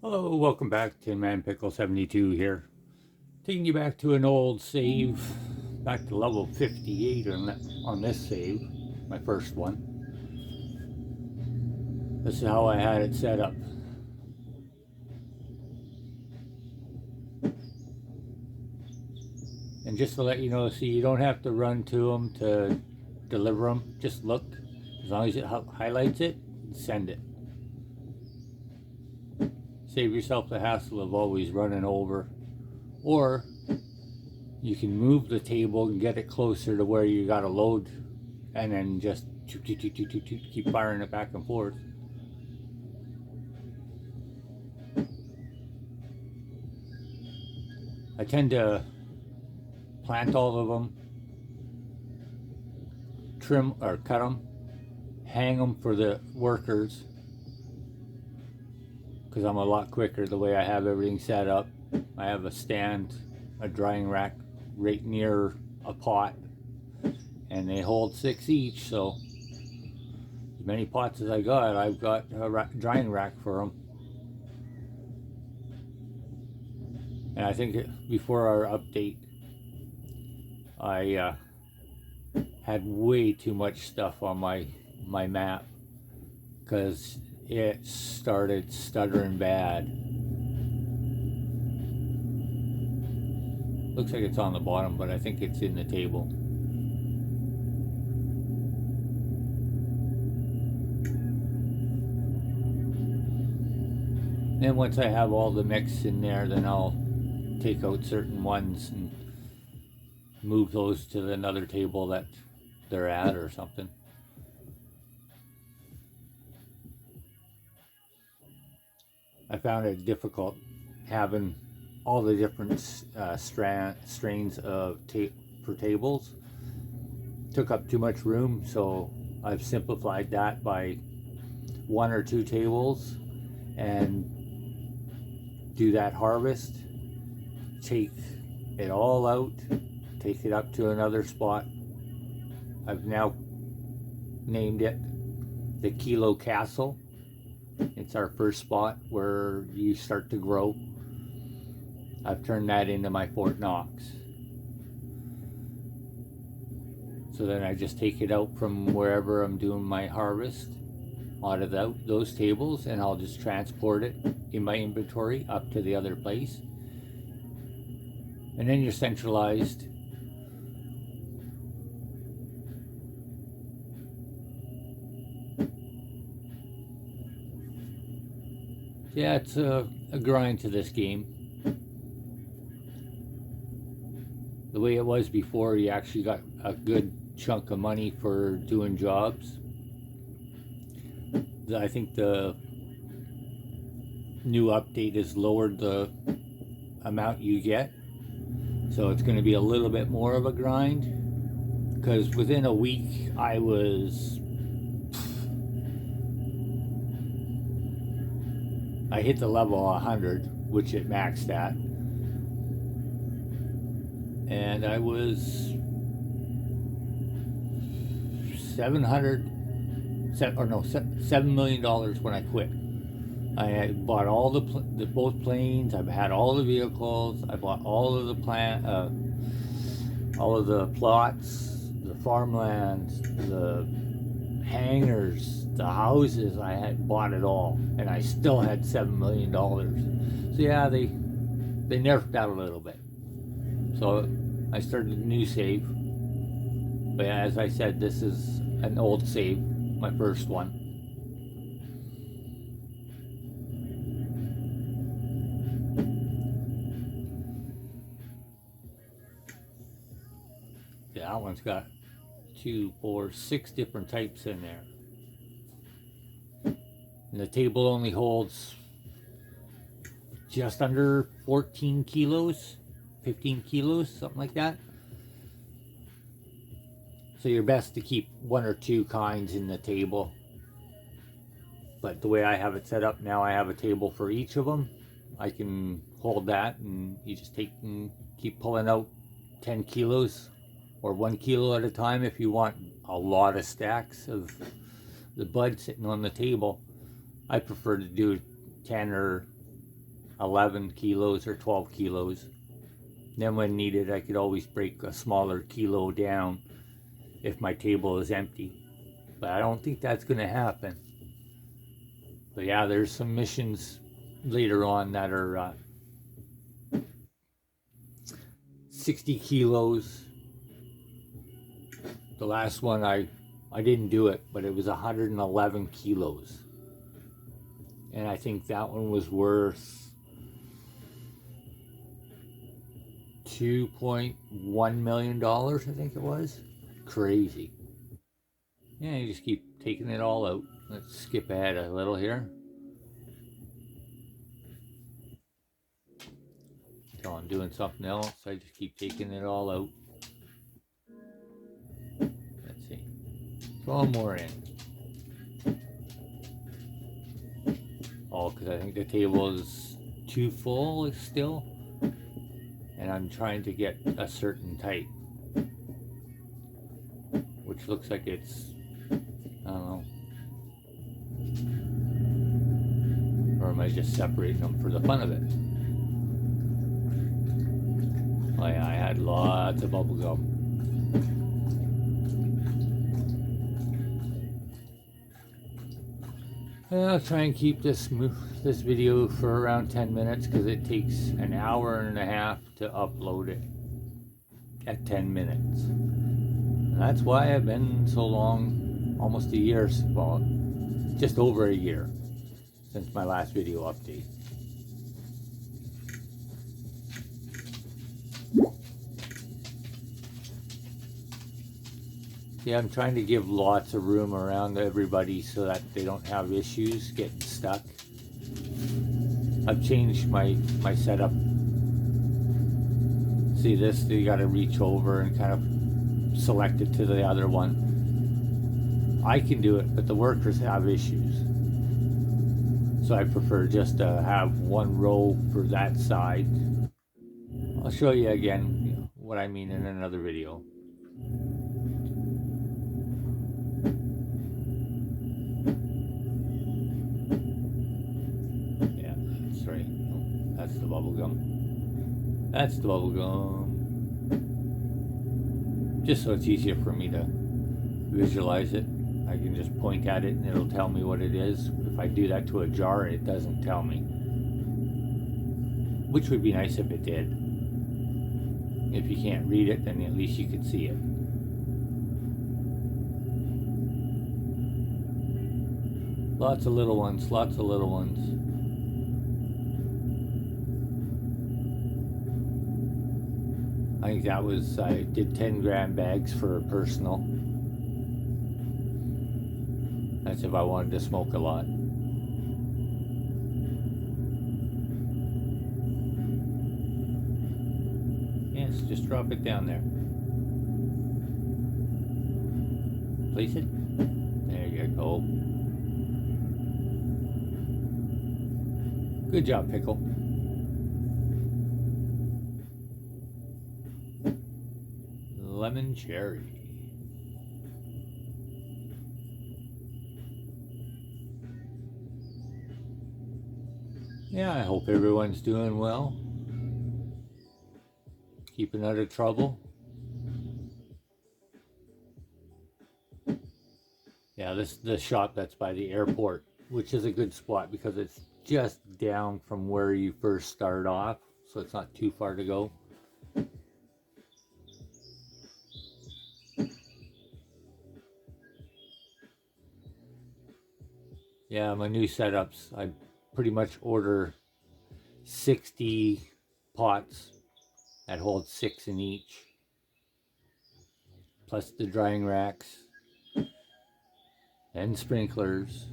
Hello, welcome back. Tin Man Pickle 72 here. Taking you back to an old save, back to level 58 on this save, my first one. This is how I had it set up. And just to let you know, see, you don't have to run to them to deliver them. Just look. As long as it highlights it, send it. Save yourself the hassle of always running over. Or you can move the table and get it closer to where you got to load, and then just keep firing it back and forth. I tend to plant all of them, trim or cut them, hang them for the workers, because I'm a lot quicker the way I have everything set up. I have a stand, a drying rack right near a pot, and they hold 6 each, so as many pots as I've got a drying rack for them. And I think before our update, I had way too much stuff on my map because it started stuttering bad. Looks like it's on the bottom, but I think it's in the table. Then once I have all the mix in there, then I'll take out certain ones and move those to another table that they're at or something. I found it difficult having all the different strains of for tables. Took up too much room, so I've simplified that by 1 or 2 tables and do that harvest, take it all out, take it up to another spot. I've now named it the Kilo Castle. It's our first spot where you start to grow. I've turned that into my Fort Knox. So then I just take it out from wherever I'm doing my harvest out of those tables, and I'll just transport it in my inventory up to the other place. And then you're centralized. Yeah, it's a grind to this game. The way it was before, you actually got a good chunk of money for doing jobs. I think the new update has lowered the amount you get, so it's going to be a little bit more of a grind, because within a week I hit the level 100, which it maxed at, and I was $7 million when I quit. I had bought all the both planes. I've had all the vehicles. I bought all of the all of the plots, the farmland, the hangars, the houses. I had bought it all, and I still had $7 million. So yeah, they nerfed that a little bit. So I started a new save. But as I said, this is an old save, my first one. Yeah, that one's got 2, 4, 6 different types in there. And the table only holds just under 14 kilos, 15 kilos, something like that. So you're best to keep 1 or 2 kinds in the table. But the way I have it set up now, I have a table for each of them. I can hold that, and you just take and keep pulling out 10 kilos or 1 kilo at a time if you want a lot of stacks of the bud sitting on the table. I prefer to do 10 or 11 kilos or 12 kilos. Then when needed, I could always break a smaller kilo down if my table is empty. But I don't think that's going to happen. But yeah, there's some missions later on that are 60 kilos. The last one I didn't do it, but it was 111 kilos. And I think that one was worth $2.1 million, I think it was. Crazy. Yeah, you just keep taking it all out. Let's skip ahead a little here. Until I'm doing something else, I just keep taking it all out. Let's see. Throw more in. Oh, because I think the table is too full still. And I'm trying to get a certain type. Which looks like it's, I don't know. Or am I just separating them for the fun of it? Oh yeah, I had lots of bubble gum. I'll try and keep this video for around 10 minutes because it takes an hour and a half to upload it at 10 minutes. And that's why I've been so long, almost a year, well, just over a year since my last video update. Yeah, I'm trying to give lots of room around everybody so that they don't have issues getting stuck. I've changed my setup. See this, you gotta reach over and kind of select it to the other one. I can do it, but the workers have issues. So I prefer just to have one row for that side. I'll show you again what I mean in another video. That's the bubble gum. That's the bubble gum. Just so it's easier for me to visualize it. I can just point at it and it'll tell me what it is. If I do that to a jar, it doesn't tell me. Which would be nice if it did. If you can't read it, then at least you could see it. Lots of little ones, lots of little ones. I think that was, I did 10 gram bags for a personal. That's if I wanted to smoke a lot. Yes, just drop it down there. Place it. There you go. Good job, Pickle. Lemon cherry. Yeah, I hope everyone's doing well. Keeping out of trouble. Yeah, this is the shop that's by the airport, which is a good spot because it's just down from where you first start off, so it's not too far to go. Yeah, my new setups, I pretty much order 60 pots that hold 6 in each, plus the drying racks and sprinklers.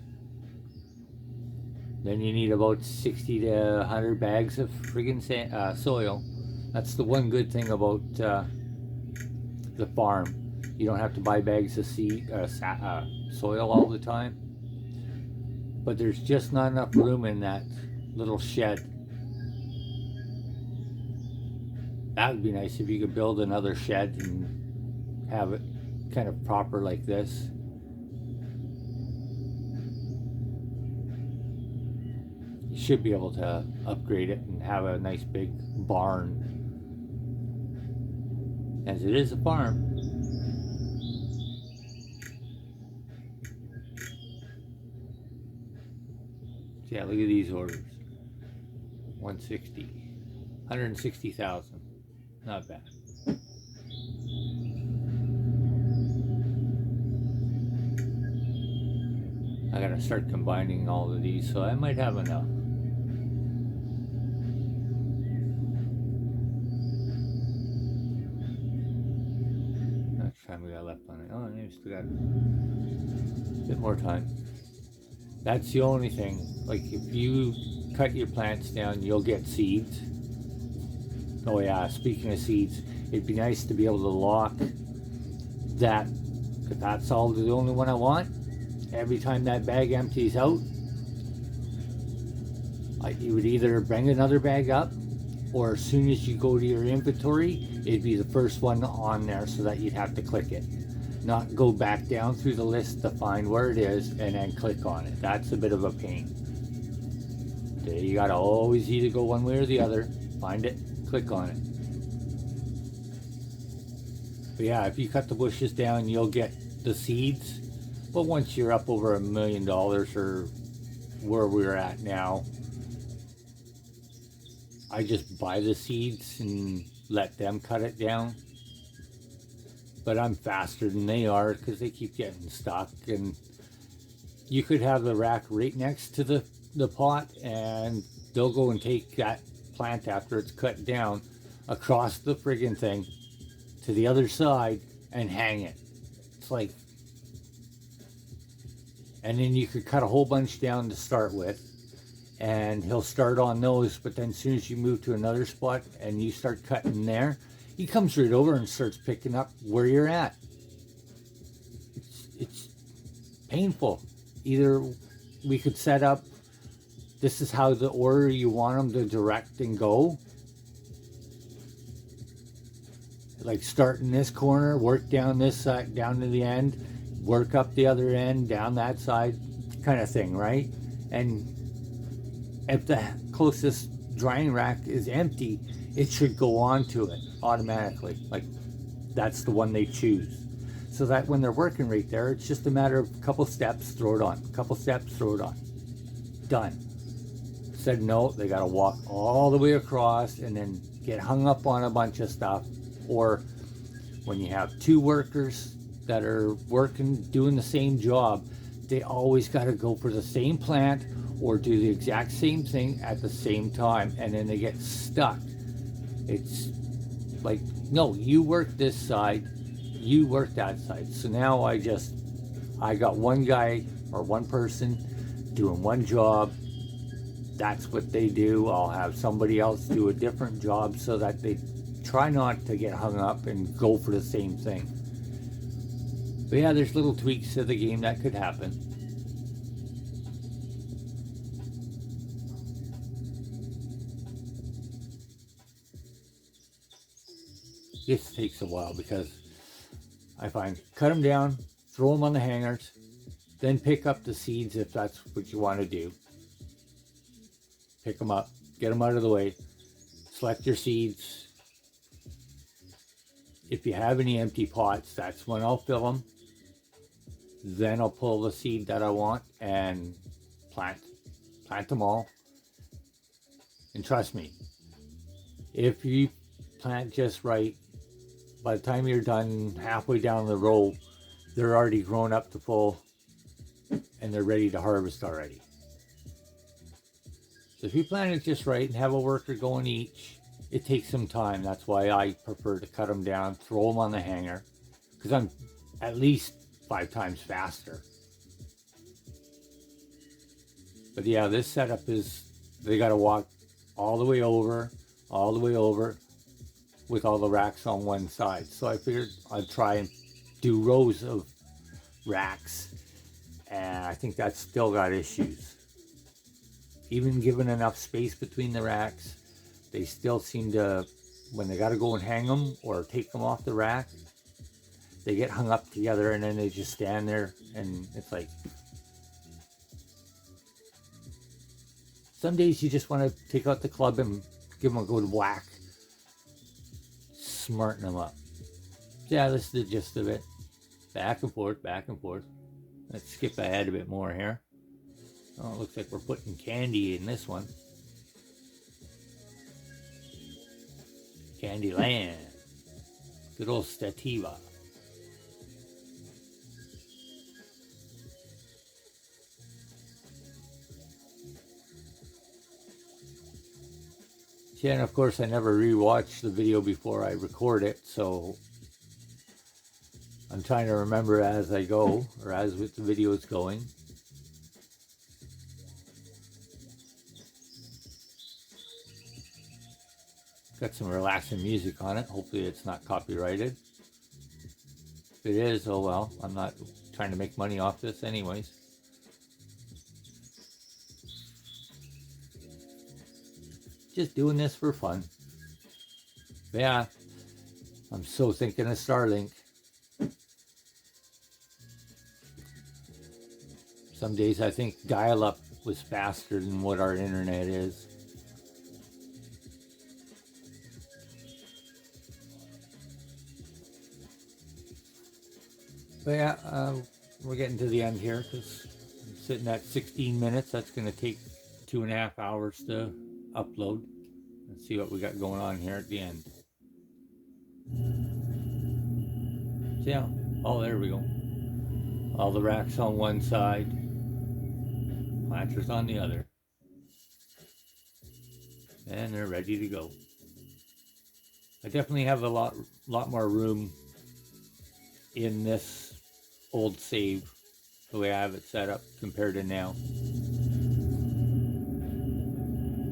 Then you need about 60 to 100 bags of friggin' soil. That's the one good thing about the farm. You don't have to buy bags of soil all the time. But there's just not enough room in that little shed. That would be nice if you could build another shed and have it kind of proper like this. should be able to upgrade it and have a nice big barn, as it is a farm. Yeah, look at these orders. 160, 160,000. Not bad. I gotta start combining all of these, so I might have enough. How much time we got left on it? Oh, I still got a bit more time. That's the only thing. Like, if you cut your plants down, you'll get seeds. Oh yeah, speaking of seeds, it'd be nice to be able to lock that, if that's all the only one I want. Every time that bag empties out, you would either bring another bag up, or as soon as you go to your inventory, it'd be the first one on there, so that you'd have to click it. Not go back down through the list to find where it is and then click on it. That's a bit of a pain. You gotta always either go one way or the other, find it, click on it. But yeah, if you cut the bushes down, you'll get the seeds. But once you're up over $1 million, or where we're at now, I just buy the seeds and let them cut it down. But I'm faster than they are, because they keep getting stuck. And you could have the rack right next to the pot, and they'll go and take that plant after it's cut down across the friggin' thing to the other side and hang it. It's like, and then you could cut a whole bunch down to start with, and he'll start on those, but then as soon as you move to another spot and you start cutting there, he comes right over and starts picking up where you're at. It's painful. Either we could set up, this is how the order you want them to direct and go. Like, start in this corner, work down this side, down to the end, work up the other end, down that side, kind of thing, right? And if the closest drying rack is empty, it should go on to it automatically. Like, that's the one they choose. So that when they're working right there, it's just a matter of a couple steps, throw it on. A couple steps, throw it on. Done. Said no, they gotta walk all the way across and then get hung up on a bunch of stuff. Or when you have two workers that are working, doing the same job, they always gotta go for the same plant or do the exact same thing at the same time, and then they get stuck. It's like, no, you work this side, you work that side. So now I got one guy or one person doing one job. That's what they do. I'll have somebody else do a different job, so that they try not to get hung up and go for the same thing. But yeah, there's little tweaks to the game that could happen. This takes a while, because I find cut them down, throw them on the hangers, then pick up the seeds if that's what you want to do. Pick them up, get them out of the way, select your seeds. If you have any empty pots, that's when I'll fill them. Then I'll pull the seed that I want and plant them all. And trust me, if you plant just right, by the time you're done halfway down the row, they're already grown up to full and they're ready to harvest already. So if you plant it just right and have a worker going each, it takes some time. That's why I prefer to cut them down, throw them on the hanger, because I'm at least 5 times faster. But yeah, this setup is, they got to walk all the way over with all the racks on one side. So I figured I'd try and do rows of racks, and I think that's still got issues. Even given enough space between the racks, they still seem to, when they got to go and hang them or take them off the rack, they get hung up together, and then they just stand there, and it's Some days you just want to take out the club and give them a good whack, smarten them up. Yeah, this is the gist of it. Back and forth, back and forth. Let's skip ahead a bit more here. Oh, it looks like we're putting candy in this one. Candyland. Good old Stativa. Yeah, and of course I never rewatch the video before I record it, so I'm trying to remember as I go, or as with the videos going. Got some relaxing music on it. Hopefully it's not copyrighted. If it is, oh well. I'm not trying to make money off this anyways. Just doing this for fun. But yeah, I'm so thinking of Starlink. Some days I think dial-up was faster than what our internet is. But yeah, we're getting to the end here because I'm sitting at 16 minutes. That's going to take 2.5 hours to upload. Let's see what we got going on here at the end. So yeah, oh, there we go. All the racks on one side, planters on the other. And they're ready to go. I definitely have a lot more room in this old save, the way I have it set up compared to now.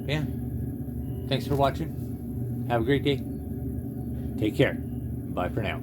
Yeah. Thanks for watching. Have a great day. Take care. Bye for now.